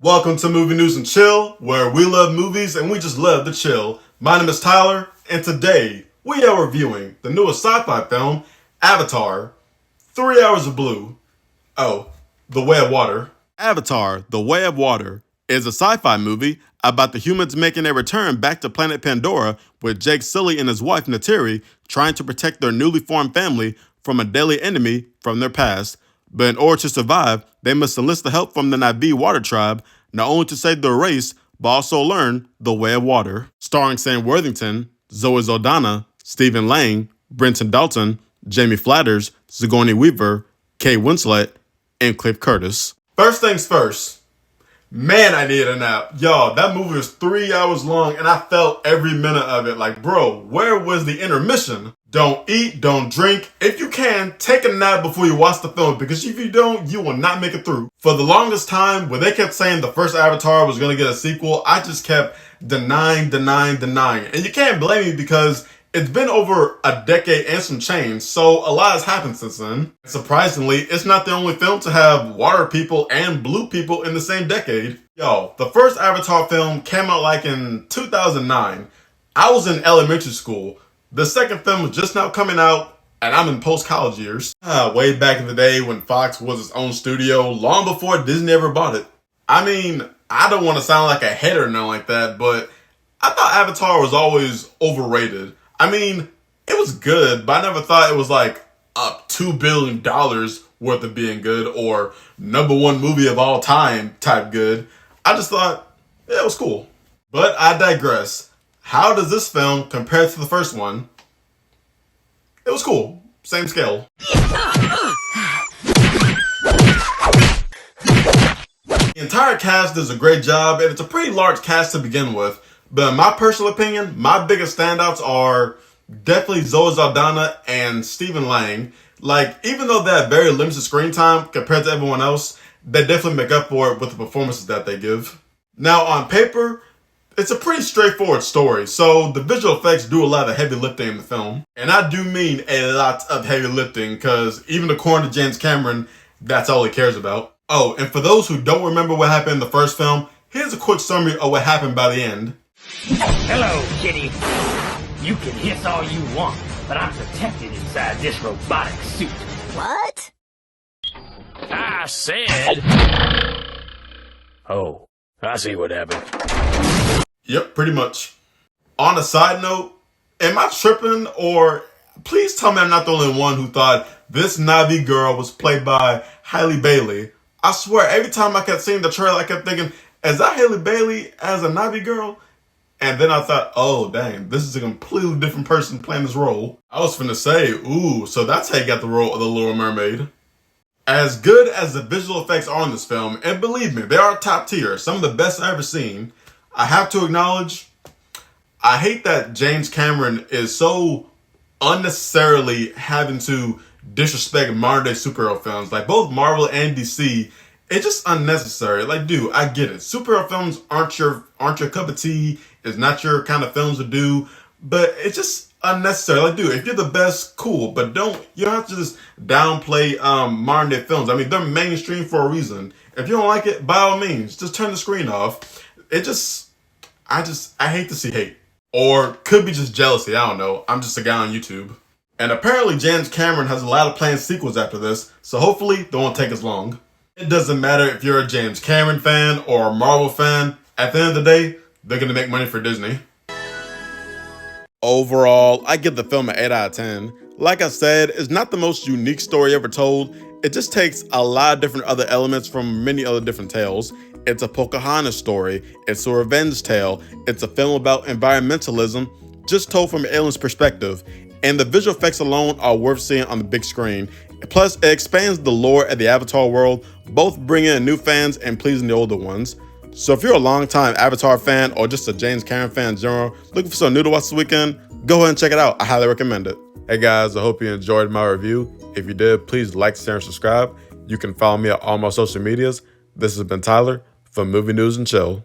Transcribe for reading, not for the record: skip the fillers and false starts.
Welcome to Movie News and Chill, where we love movies and we just love to chill. My name is Tyler, and today we are reviewing the newest sci-fi film, Avatar, 3 Hours of Blue. Oh, The Way of Water. Avatar, The Way of Water is a sci-fi movie about the humans making a return back to planet Pandora with Jake Sully and his wife Neytiri trying to protect their newly formed family from a deadly enemy from their past. But in order to survive, they must enlist the help from the Na'vi water tribe, not only to save their race, but also learn the way of water. Starring Sam Worthington, Zoe Saldana, Stephen Lang, Brenton Dalton, Jamie Flatters, Sigourney Weaver, Kate Winslet, and Cliff Curtis. First things first. Man, I needed a nap. Y'all, that movie was 3 hours long and I felt every minute of it. Like, bro, where was the intermission? Don't eat, don't drink. If you can, take a nap before you watch the film, because if you don't, you will not make it through. For the longest time, when they kept saying the first Avatar was going to get a sequel, I just kept denying. And you can't blame me because it's been over a decade and some change, so a lot has happened since then. Surprisingly, it's not the only film to have water people and blue people in the same decade. Yo, the first Avatar film came out like in 2009. I was in elementary school. The second film was just now coming out, and I'm in post-college years. Way back in the day when Fox was its own studio, long before Disney ever bought it. I mean, I don't want to sound like a hater or nothing like that, but I thought Avatar was always overrated. I mean, it was good, but I never thought it was like up $2 billion worth of being good or #1 movie of all time type good. I just thought, yeah, it was cool. But I digress. How does this film compare to the first one? It was cool. Same scale. The entire cast does a great job, and it's a pretty large cast to begin with. But in my personal opinion, my biggest standouts are definitely Zoe Saldana and Stephen Lang. Like, even though they have very limited screen time compared to everyone else, they definitely make up for it with the performances that they give. Now, on paper, it's a pretty straightforward story, so the visual effects do a lot of heavy lifting in the film. And I do mean a lot of heavy lifting, because even according to James Cameron, that's all he cares about. Oh, and for those who don't remember what happened in the first film, here's a quick summary of what happened by the end. Hello, kitty. You can hiss all you want, but I'm protected inside this robotic suit. What? I said... Oh, I see what happened. Yep, pretty much. On a side note, am I tripping, or please tell me I'm not the only one who thought this Na'vi girl was played by Halle Bailey. I swear, every time I kept seeing the trailer, I kept thinking, is that Halle Bailey as a Na'vi girl? And then I thought, oh, dang, this is a completely different person playing this role. I was finna say, ooh, so that's how you got the role of the Little Mermaid. As good as the visual effects are in this film, and believe me, they are top tier, some of the best I've ever seen, I have to acknowledge, I hate that James Cameron is so unnecessarily having to disrespect modern day superhero films. Like, both Marvel and DC, it's just unnecessary. Like, dude, I get it. Superhero films aren't your cup of tea. It's not your kind of films to do. But it's just unnecessary. Like, dude, if you're the best, cool. But you don't have to just downplay modern day films. I mean, they're mainstream for a reason. If you don't like it, by all means, just turn the screen off. I hate to see hate. Or could be just jealousy, I don't know. I'm just a guy on YouTube. And apparently James Cameron has a lot of planned sequels after this, so hopefully they won't take as long. It doesn't matter if you're a James Cameron fan or a Marvel fan. At the end of the day, they're gonna make money for Disney. Overall, I give the film an 8 out of 10. Like I said, it's not the most unique story ever told. It just takes a lot of different other elements from many other different tales. It's a Pocahontas story, it's a revenge tale, it's a film about environmentalism, just told from an alien's perspective. And the visual effects alone are worth seeing on the big screen. Plus, it expands the lore of the Avatar world, both bringing in new fans and pleasing the older ones. So if you're a longtime Avatar fan or just a James Cameron fan in general, looking for something new to watch this weekend, go ahead and check it out. I highly recommend it. Hey guys, I hope you enjoyed my review. If you did, please like, share, and subscribe. You can follow me on all my social medias. This has been Tyler from Movie News and Chill.